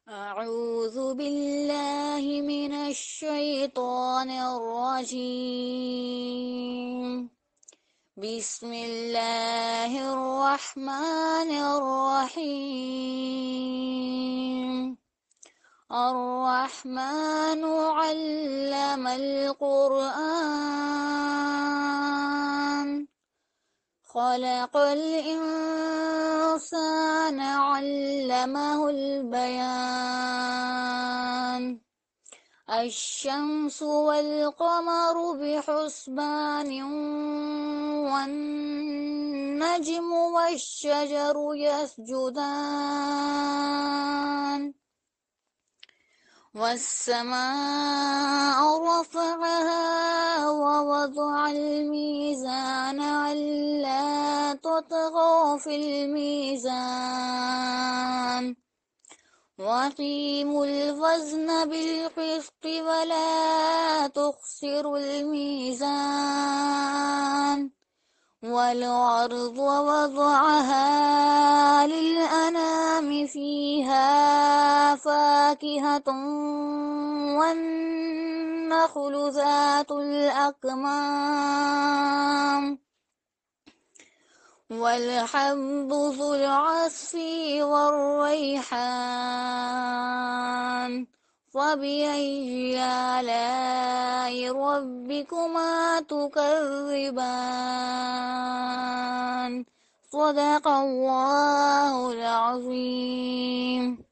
أعوذ بالله من الشيطان الرجيم. بسم الله الرحمن الرحيم. الرحمن علم القرآن، خلق الإنسان علمه البيان. الشمس والقمر بحسبان، والنجم والشجر يسجدان. والسماء رفعها ووضع الميزان ألا تطغوا في الميزان، وأقيموا الوزن بالقسط ولا تخسروا الميزان. والأرض وضعها للأنام، فيها فاكهة والنخل ذات الأكمام، والحب ذو العصف والريحان. فبأي آلاء ربكما تكذبان؟ صدق الله العظيم.